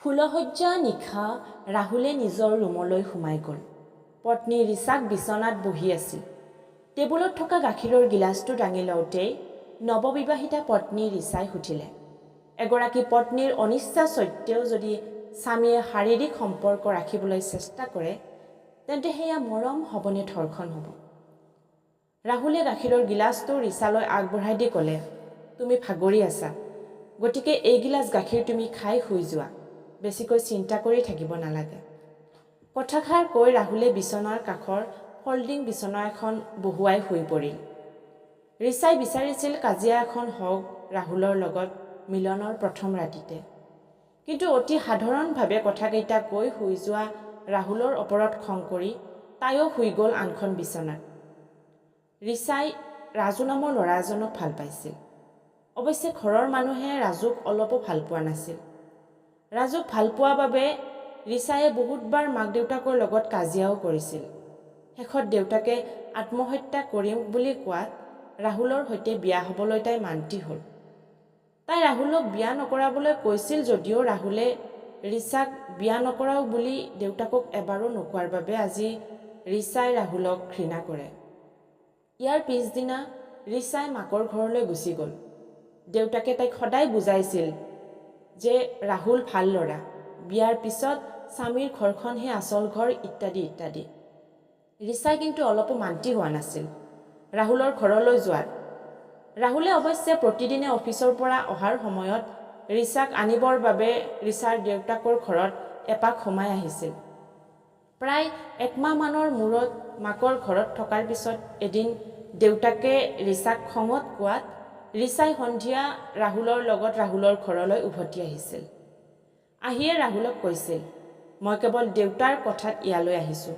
ফুলসজ্জা নিশা ৰাহুলে নিজৰ ৰুমলৈ সোমাই গ'ল। পত্নী ৰিচাক বিচনাত বহি আছিল। টেবুলত থকা গাখীৰৰ গিলাচটো দাঙি লওঁতেই নৱবিবাহিতা পত্নী ৰিচাই সুধিলে, এগৰাকী পত্নীৰ অনিচ্ছা সত্ত্বেও যদি স্বামীয়ে শাৰীৰিক সম্পৰ্ক ৰাখিবলৈ চেষ্টা কৰে তেন্তে সেয়া মৰম হ'বনে ধৰ্ষণ হ'ব? ৰাহুলে গাখীৰৰ গিলাচটো ৰিচালৈ আগবঢ়াই দি ক'লে, তুমি ভাগৰি আছা, গতিকে এই গিলাচ গাখীৰ তুমি খাই শুই যোৱা, বেছিকৈ চিন্তা কৰি থাকিব নালাগে। কথাষাৰ কৈ ৰাহুলে বিচনাৰ কাষৰ ফল্ডিং বিচনা এখন বহুৱাই শুই পৰিল। ৰিচাই বিচাৰিছিল কাজিয়া এখন হওক ৰাহুলৰ লগত মিলনৰ প্ৰথম ৰাতিতে, কিন্তু অতি সাধাৰণভাৱে কথাকেইটা কৈ শুই যোৱা ৰাহুলৰ ওপৰত খং কৰি তাইও শুই গ'ল আনখন বিচনাত। ৰিচাই ৰাজু নামৰ ল'ৰা এজনক ভাল পাইছিল। অৱশ্যে ঘৰৰ মানুহে ৰাজুক অলপো ভাল পোৱা নাছিল। ৰাজুক ভাল পোৱা বাবে ৰিচায়ে বহুতবাৰ মাক দেউতাকৰ লগত কাজিয়াও কৰিছিল। শেষত দেউতাকে আত্মহত্যা কৰিম বুলি কোৱাত ৰাহুলৰ সৈতে বিয়া হ'বলৈ তাই মান্তি হ'ল। তাই ৰাহুলক বিয়া নকৰাবলৈ কৈছিল যদিও ৰাহুলে ৰিচাক বিয়া নকৰাও বুলি দেউতাকক এবাৰো নোকোৱাৰ বাবে আজি ৰিচাই ৰাহুলক ঘৃণা কৰে। ইয়াৰ পিছদিনা ৰিচাই মাকৰ ঘৰলৈ গুচি গ'ল। দেউতাকে তাইক সদায় বুজাইছিল যে ৰাহুল ভাল ল'ৰা, বিয়াৰ পিছত স্বামীৰ ঘৰখনহে আচল ঘৰ ইত্যাদি ইত্যাদি। ৰিচাই কিন্তু অলপো মান্তি হোৱা নাছিল ৰাহুলৰ ঘৰলৈ যোৱাত। ৰাহুলে অৱশ্যে প্ৰতিদিনে অফিচৰ পৰা অহাৰ সময়ত ৰিচাক আনিবৰ বাবে ৰিচাৰ দেউতাকৰ ঘৰত এপাক সোমাই আহিছিল। প্ৰায় একমাহমানৰ মূৰত মাকৰ ঘৰত থকাৰ পিছত এদিন দেউতাকে ৰিচাক খঙত কোৱাত ৰিচাই সন্ধিয়া ৰাহুলৰ লগত ৰাহুলৰ ঘৰলৈ উভতি আহিছিল। আহিয়ে ৰাহুলক কৈছিল, মই কেৱল দেউতাৰ কথাত ইয়ালৈ আহিছোঁ,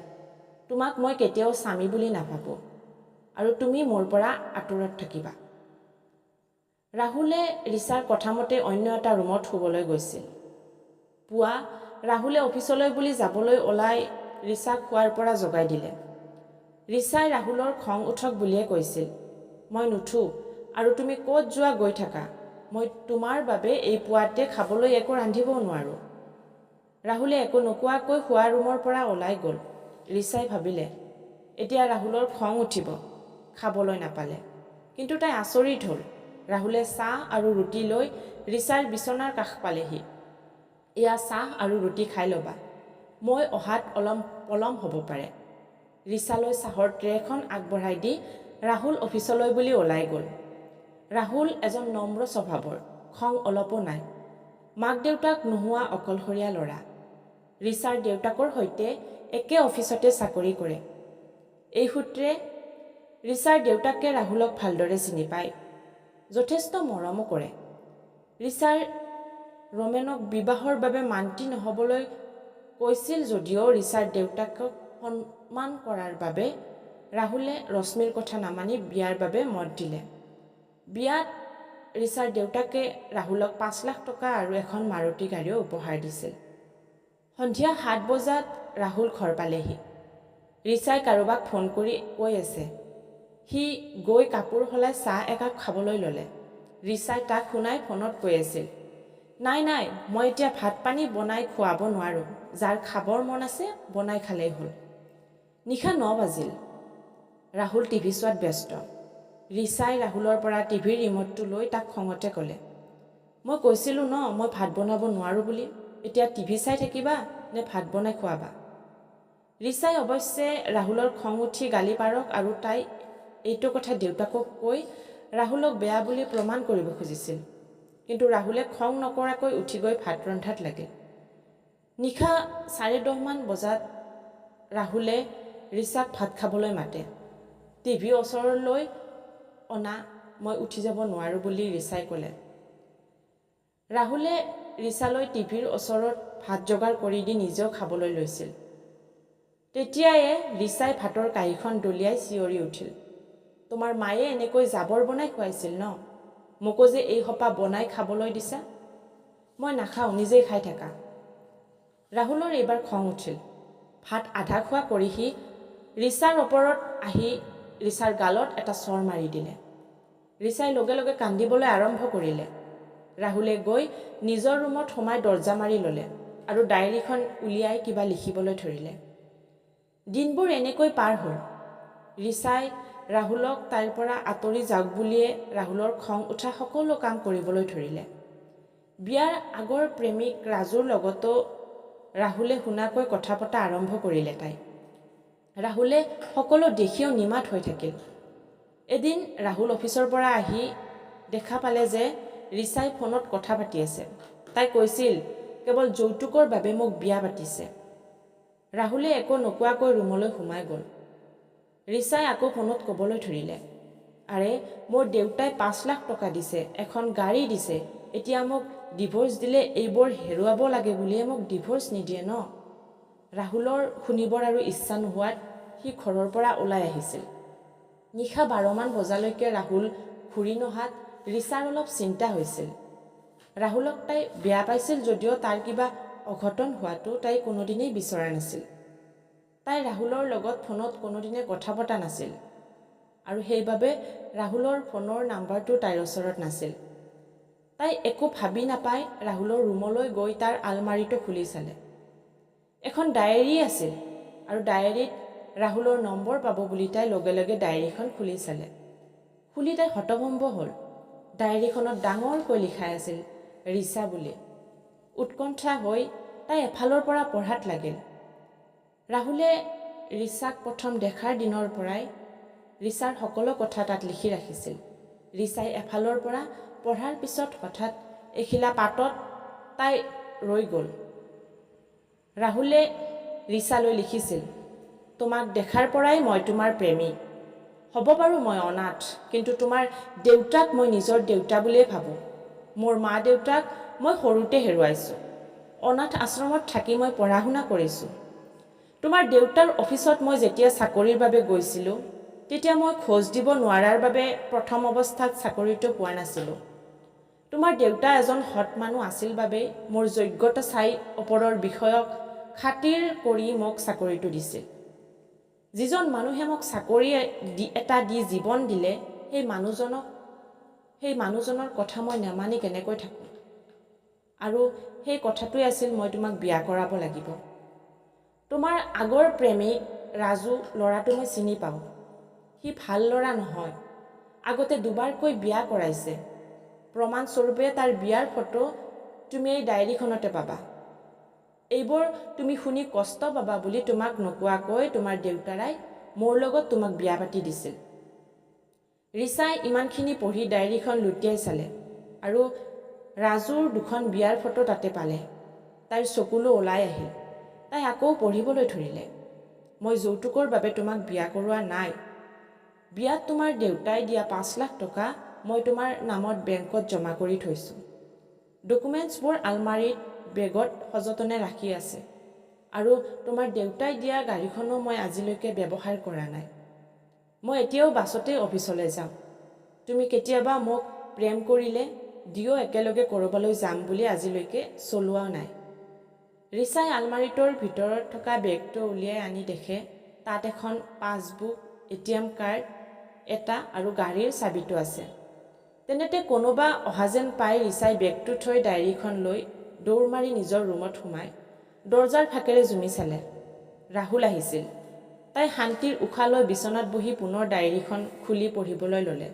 তোমাক মই কেতিয়াও স্বামী বুলি নাভাবোঁ আৰু তুমি মোৰ পৰা আঁতৰত থাকিবা। ৰাহুলে ৰিচাৰ কথামতে অন্য এটা ৰুমত শুবলৈ গৈছিল। পুৱা ৰাহুলে অফিচলৈ বুলি যাবলৈ ওলাই ৰিচাক শুৱাৰ পৰা জগাই দিলে। ৰিচাই ৰাহুলৰ খং উঠক বুলিয়ে কৈছিল, মই নুঠো আৰু তুমি ক'ত যোৱা গৈ থাকা, মই তোমাৰ বাবে এই পুৱাতে খাবলৈ একো ৰান্ধিবও নোৱাৰোঁ। ৰাহুলে একো নোকোৱাকৈ শোৱা ৰুমৰ পৰা ওলাই গ'ল। ৰিচাই ভাবিলে, এতিয়া ৰাহুলৰ খং উঠিব খাবলৈ নাপালে, কিন্তু তাই আচৰিত হ'ল। ৰাহুলে চাহ আৰু ৰুটি লৈ ৰিচাৰ বিচনাৰ কাষ পালেহি। এয়া চাহ আৰু ৰুটি খাই ল'বা, মই অহাত অলপ পলম হ'ব পাৰে। ৰিচালৈ চাহৰ ট্ৰেখন আগবঢ়াই দি ৰাহুল অফিচলৈ বুলি ওলাই গ'ল। ৰাহুল এজন নম্ৰ স্বভাৱৰ, খং অলপো নাই। মাক দেউতাক নোহোৱা অকলশৰীয়া ল'ৰা। ৰিচাৰ দেউতাকৰ সৈতে একে অফিচতে চাকৰি কৰে। এই সূত্ৰে ৰিচাৰ দেউতাকে ৰাহুলক ভালদৰে চিনি পায়, যথেষ্ট মৰমো কৰে। ৰিচাৰ ৰমেনক বিবাহৰ বাবে মান্তি নহ'বলৈ কৈছিল যদিও ৰিচাৰ দেউতাকক সন্মান কৰাৰ বাবে ৰাহুলে ৰশ্মিৰ কথা নামানি বিয়াৰ বাবে মত দিলে। বিয়াত ৰিচাৰ দেউতাকে ৰাহুলক 5 লাখ টকা আৰু এখন মাৰুতি গাড়ীও উপহাৰ দিছিল। সন্ধিয়া 7 বজাত ৰাহুল ঘৰ পালেহি। ৰিচাই কাৰোবাক ফোন কৰি কৈ আছে। সি গৈ কাপোৰ সলাই চাহ একাপ খাবলৈ ল'লে। ৰিচাই তাক শুনাই ফোনত কৈ আছিল, নাই নাই, মই এতিয়া ভাত পানী বনাই খুৱাব নোৱাৰোঁ, যাৰ খাবৰ মন আছে বনাই খালেই হ'ল। নিশা 9 বাজিল। ৰাহুল টিভি চোৱাত ব্যস্ত। ৰিচাই ৰাহুলৰ পৰা টিভিৰ ৰিম'টটো লৈ তাক খঙতে ক'লে, মই কৈছিলোঁ ন মই ভাত বনাব নোৱাৰোঁ বুলি, এতিয়া টিভি চাই থাকিবা নে ভাত বনাই খুৱাবা? ৰিচাই অৱশ্যে ৰাহুলৰ খং উঠি গালি পাৰক আৰু তাই এইটো কথা দেউতাকক কৈ ৰাহুলক বেয়া বুলি প্ৰমাণ কৰিব খুজিছিল, কিন্তু ৰাহুলে খং নকৰাকৈ উঠি গৈ ভাত ৰন্ধাত লাগিল। নিশা 10:30 বজাত ৰাহুলে ৰিচাক ভাত খাবলৈ মাতে। টিভি ওচৰলৈ অনা, মই উঠি যাব নোৱাৰোঁ বুলি ৰিচাই ক'লে। ৰাহুলে ৰিচালৈ টিভিৰ ওচৰত ভাত যোগাৰ কৰি দি নিজেও খাবলৈ লৈছিল। তেতিয়ায়ে ৰিচাই ভাতৰ কাঁহীখন দলিয়াই চিঞৰি উঠিল, তোমাৰ মায়ে এনেকৈ জাবৰ বনাই খুৱাইছিল ন, মোকো যে এই সোপা বনাই খাবলৈ দিছা, মই নাখাওঁ, নিজেই খাই থাকা। ৰাহুলৰ এইবাৰ খং উঠিল। ভাত আধা খোৱা কৰি সি ৰিচাৰ ওপৰত আহি ৰিচাৰ গালত এটা চৰ মাৰি দিলে। ৰিচাই লগে লগে কান্দিবলৈ আৰম্ভ কৰিলে। ৰাহুলে গৈ নিজৰ ৰুমত সোমাই দৰজা মাৰি ল'লে। আৰু ডায়েৰীখন উলিয়াই কিবা লিখিবলৈ ধৰিলে। দিনবোৰ এনেকৈ পাৰ হ'ল। ৰিচাই ৰাহুলক তাইৰ পৰা আঁতৰি যাওক বুলিয়ে ৰাহুলৰ খং উঠা সকলো কাম কৰিবলৈ ধৰিলে। বিয়াৰ আগৰ প্ৰেমিক ৰাজুৰ লগতো ৰাহুলে শুনাকৈ কথা পতা আৰম্ভ কৰিলে তাই। ৰাহুলে সকলো দেখিও নিমাত হৈ থাকিল। এদিন ৰাহুল অফিচৰ পৰা আহি দেখা পালে যে ৰিচাই ফোনত কথা পাতি আছে। তাই কৈছিল, কেৱল যৌতুকৰ বাবে মোক বিয়া পাতিছে। ৰাহুলে একো নোকোৱাকৈ ৰুমলৈ সোমাই গ'ল। ৰিচাই আকৌ ফোনত ক'বলৈ ধৰিলে, আৰে মোৰ দেউতাই 5 লাখ টকা দিছে, এখন গাড়ী দিছে, এতিয়া মোক ডিভোৰ্চ দিলে এইবোৰ হেৰুৱাব লাগে বুলিয়ে মোক ডিভোৰ্চ নিদিয়ে ন। ৰাহুলৰ শুনিবৰ আৰু ইচ্ছা নোহোৱাত সি ঘৰৰ পৰা ওলাই আহিছিল। নিশা 12মান বজালৈকে ৰাহুল ঘূৰি নহাত ৰিচাৰ অলপ চিন্তা হৈছিল। ৰাহুলক তাই বেয়া পাইছিল যদিও তাৰ কিবা অঘটন হোৱাটো তাই কোনোদিনেই বিচৰা নাছিল। তাই ৰাহুলৰ লগত ফোনত কোনোদিনে কথা পতা নাছিল আৰু সেইবাবে ৰাহুলৰ ফোনৰ নাম্বাৰটো তাইৰ ওচৰত নাছিল। তাই একো ভাবি নাপাই ৰাহুলৰ ৰুমলৈ গৈ তাৰ আলমাৰিটো খুলি চালে। এখন ডায়েৰী আছিল আৰু ডায়েৰীত ৰাহুলৰ নম্বৰ পাব বুলি তাই লগে লগে ডায়েৰীখন খুলি চালে। খুলি তাই হতভম্ব হ'ল। ডায়েৰীখনত ডাঙৰকৈ লিখা আছিল ৰিচা বুলি। উৎকণ্ঠা হৈ তাই এফালৰ পৰা পঢ়াত লাগিল। ৰাহুলে ৰিচাক প্ৰথম দেখাৰ দিনৰ পৰাই ৰিচাৰ সকলো কথা তাত লিখি ৰাখিছিল। ৰিচাই এফালৰ পৰা পঢ়াৰ পিছত হঠাৎ এখিলা পাতত তাই ৰৈ গ'ল। ৰাহুলে ৰিচালৈ লিখিছিল, তোমাক দেখাৰ পৰাই মই তোমাৰ প্ৰেমিক। হ'ব বাৰু মই অনাথ, কিন্তু তোমাৰ দেউতাক মই নিজৰ দেউতা বুলিয়ে ভাবোঁ। মোৰ মা দেউতাক মই সৰুতে হেৰুৱাইছোঁ। অনাথ আশ্ৰমত থাকি মই পঢ়া শুনা কৰিছোঁ। তোমাৰ দেউতাৰ অফিচত মই যেতিয়া চাকৰিৰ বাবে গৈছিলোঁ, তেতিয়া মই খোজ দিব নোৱাৰাৰ বাবে প্ৰথম অৱস্থাত চাকৰিটো পোৱা নাছিলোঁ। তোমাৰ দেউতা এজন সৎ মানুহ আছিল বাবেই মোৰ যোগ্যতা চাই ওপৰৰ বিষয়ক খাতিৰ কৰি মোক চাকৰিটো দিছিল। যিজন মানুহে মোক চাকৰি এটা দি জীৱন দিলে, সেই মানুহজনৰ কথা মই নেমানি কেনেকৈ থাকোঁ? আৰু সেই কথাটোৱে আছিল, মই তোমাক বিয়া কৰাব লাগিব। তোমাৰ আগৰ প্ৰেমিক ৰাজু ল'ৰাটো মই চিনি পাওঁ। সি ভাল ল'ৰা নহয়। আগতে 2বাৰকৈ বিয়া কৰাইছে। প্ৰমাণস্বৰূপে তাৰ বিয়াৰ ফটো তুমি এই ডায়েৰীখনতে পাবা। এইবোৰ তুমি শুনি কষ্ট পাবা বুলি তোমাক নোকোৱাকৈ তোমাৰ দেউতাৰাই মোৰ লগত তোমাক বিয়া পাতি দিছিল। ৰিচাই ইমানখিনি পঢ়ি ডায়েৰীখন লুটিয়াই চালে আৰু ৰাজুৰ 2খন বিয়াৰ ফটো তাতে পালে। তাইৰ চকুলো ওলাই আহিল। তাই আকৌ পঢ়িবলৈ ধৰিলে, মই যৌতুকৰ বাবে তোমাক বিয়া কৰোৱা নাই। বিয়াত তোমাৰ দেউতাই দিয়া 5 লাখ টকা মই তোমাৰ নামত বেংকত জমা কৰি থৈছোঁ। ডকুমেণ্টছবোৰ আলমাৰীত বেগত সযতনে ৰাখি আছে আৰু তোমাৰ দেউতাই দিয়া গাড়ীখনো মই আজিলৈকে ব্যৱহাৰ কৰা নাই। মই এতিয়াও বাছতেই অফিচলৈ যাওঁ। তুমি কেতিয়াবা মোক প্ৰেম কৰিলে দিও একেলগে ক'ৰবালৈ যাম বুলি আজিলৈকে চলোৱা নাই। ৰিচাই আলমাৰীটোৰ ভিতৰত থকা বেগটো উলিয়াই আনি দেখে তাত এখন পাছবুক, ATM কাৰ্ড এটা আৰু গাড়ীৰ চাবিটো আছে। তেনেতে কোনোবা অহা যেন পাই ৰিচাই বেগটো থৈ ডায়েৰীখন লৈ দৌৰ মাৰি নিজৰ ৰুমত সোমাই দৰজাৰ ফাকেৰে জুমি চালে। ৰাহুল আহিছিল। তাই শান্তিৰ উশাহ লৈ বিচনাত বহি পুনৰ ডায়েৰীখন খুলি পঢ়িবলৈ ল'লে।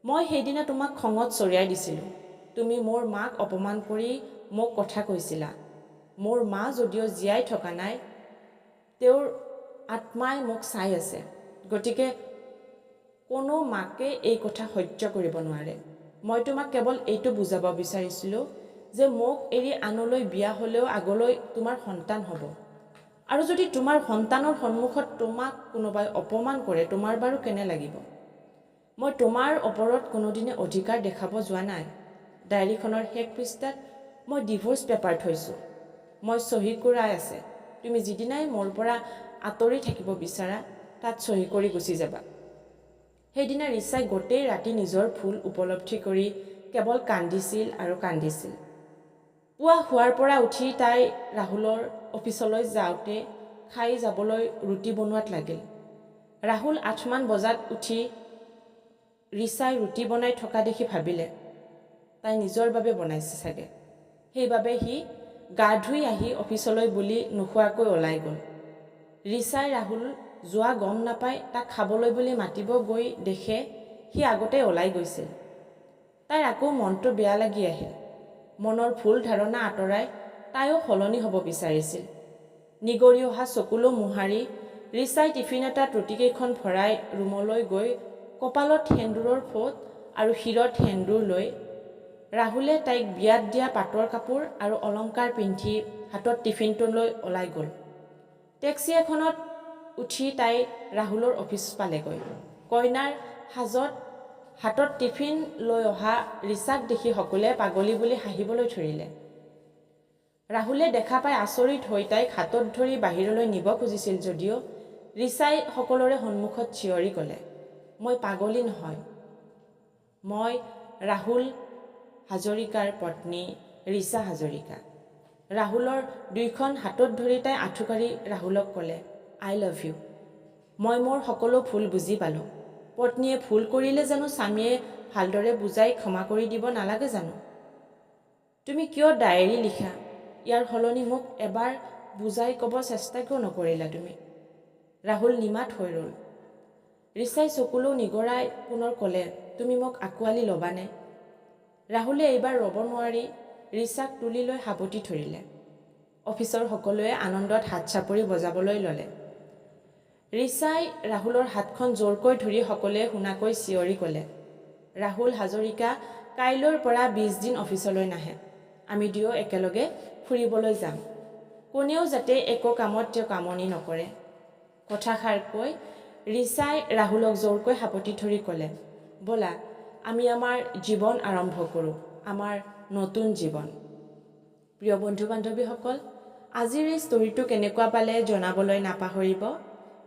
মই সেইদিনা তোমাক খঙত চৰিয়াই দিছিলোঁ। তুমি মোৰ মাক অপমান কৰি মোক কথা কৈছিলা। মোৰ মা যদিও জীয়াই থকা নাই, তেওঁৰ আত্মাই মোক চাই আছে। গতিকে কোনো মাকে এই কথা সহ্য কৰিব নোৱাৰে। মই তোমাক কেৱল এইটো বুজাব বিচাৰিছিলোঁ যে মোক এৰি আনলৈ বিয়া হ'লেও আগলৈ তোমাৰ সন্তান হ'ব। আৰু যদি তোমাৰ সন্তানৰ সন্মুখত তোমাক কোনোবাই অপমান কৰে, তোমাৰ বাৰু কেনে লাগিব? মই তোমাৰ ওপৰত কোনোদিনে অধিকাৰ দেখাব যোৱা নাই। ডায়েৰীখনৰ শেষ পৃষ্ঠাত মই ডিভোৰ্চ পেপাৰ থৈছোঁ। মই চহী কৰাই আছে। তুমি যিদিনাই মোৰ পৰা আঁতৰি থাকিব বিচাৰা তাত চহী কৰি গুচি যাবা। সেইদিনা ৰিচাই গোটেই ৰাতি নিজৰ ভুল উপলব্ধি কৰি কেৱল কান্দিছিল আৰু কান্দিছিল। পুৱা হোৱাৰ পৰা উঠি তাই ৰাহুলৰ অফিচলৈ যাওঁতে খাই যাবলৈ ৰুটি বনোৱাত লাগিল। ৰাহুল 8মান বজাত উঠি ৰিচাই ৰুটি বনাই থকা দেখি ভাবিলে, তাই নিজৰ বাবে বনাইছে চাগে। সেইবাবে সি গা ধুই আহি অফিচলৈ বুলি নোখোৱাকৈ ওলাই গ'ল। ৰিচাই ৰাহুল যোৱা গম নাপাই তাক খাবলৈ বুলি মাতিব গৈ দেখে সি আগতে ওলাই গৈছিল। তাইৰ আকৌ মনটো বেয়া লাগি আহিল। মনৰ ভুল ধাৰণা আঁতৰাই তাইও সলনি হ'ব বিচাৰিছিল। নিগৰি অহা চকুলো মোহাৰি ৰিচাই টিফিন এটাত ৰুটিকেইখন ভৰাই ৰুমলৈ গৈ কপালত সেন্দুৰৰ ফোট আৰু শিৰত সেন্দুৰ লৈ ৰাহুলে তাইক বিয়াত দিয়া পাটৰ কাপোৰ আৰু অলংকাৰ পিন্ধি হাতত টিফিনটো লৈ ওলাই গ'ল। টেক্সি এখনত উঠি তাই ৰাহুলৰ অফিচ পালেগৈ। কইনাৰ সাজত হাতত টিফিন লৈ অহা ৰিচাক দেখি সকলোৱে পাগলী বুলি হাঁহিবলৈ ধৰিলে। ৰাহুলে দেখা পাই আচৰিত হৈ তাইক হাতত ধৰি বাহিৰলৈ নিব খুজিছিল যদিও ৰিচাই সকলোৰে সন্মুখত চিঞৰি ক'লে, মই পাগলী নহয়, মই ৰাহুল হাজৰিকাৰ পত্নী ৰিচা হাজৰিকা। ৰাহুলৰ দুইখন হাতত ধৰি তাই আঁঠুকাঢ়ি ৰাহুলক ক'লে, আই লাভ ইউ। মই মোৰ সকলো ভুল বুজি পালোঁ। পত্নীয়ে ভুল কৰিলে জানো স্বামীয়ে ভালদৰে বুজাই ক্ষমা কৰি দিব নালাগে জানো? তুমি কিয় ডায়েৰী লিখা? ইয়াৰ সলনি মোক এবাৰ বুজাই ক'ব চেষ্টা কিয় নকৰিলা তুমি? ৰাহুল নিমাত হৈ ৰ'ল। ৰিচাই চকুলো নিগৰাই পুনৰ ক'লে, তুমি মোক আঁকোৱালি ল'বানে? ৰাহুলে এইবাৰ ৰ'ব নোৱাৰি ৰিচাক তুলি লৈ সাৱটি ধৰিলে। অফিচৰ সকলোৱে আনন্দত হাত চাপৰি বজাবলৈ ল'লে। ৰিচাই ৰাহুলৰ হাতখন জোৰকৈ ধৰি সকলোৱে শুনাকৈ চিঞৰি ক'লে, ৰাহুল হাজৰিকা কাইলৈৰ পৰা 20 দিন অফিচলৈ নাহে। আমি দুয়ো একেলগে ফুৰিবলৈ যাম। কোনেও যাতে একো কামত তেওঁক আমনি নকৰে। কথাষাৰ কৈ ৰিচাই ৰাহুলক জোৰকৈ সাৱটি ধৰি ক'লে, ব'লা আমি আমাৰ জীৱন আৰম্ভ কৰোঁ, আমাৰ নতুন জীৱন। প্ৰিয় বন্ধু বান্ধৱীসকল, আজিৰ এই ষ্টৰিটো কেনেকুৱা পালে জনাবলৈ নাপাহৰিব।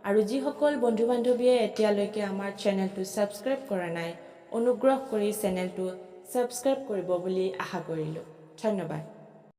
আৰু যিসকল বন্ধু বান্ধৱীয়ে এতিয়ালৈকে আমাৰ চেনেলটো ছাবস্ক্ৰাইব কৰা নাই, অনুগ্ৰহ কৰি চেনেলটো ছাবস্ক্ৰাইব কৰিব বুলি আশা কৰিলোঁ। ধন্যবাদ।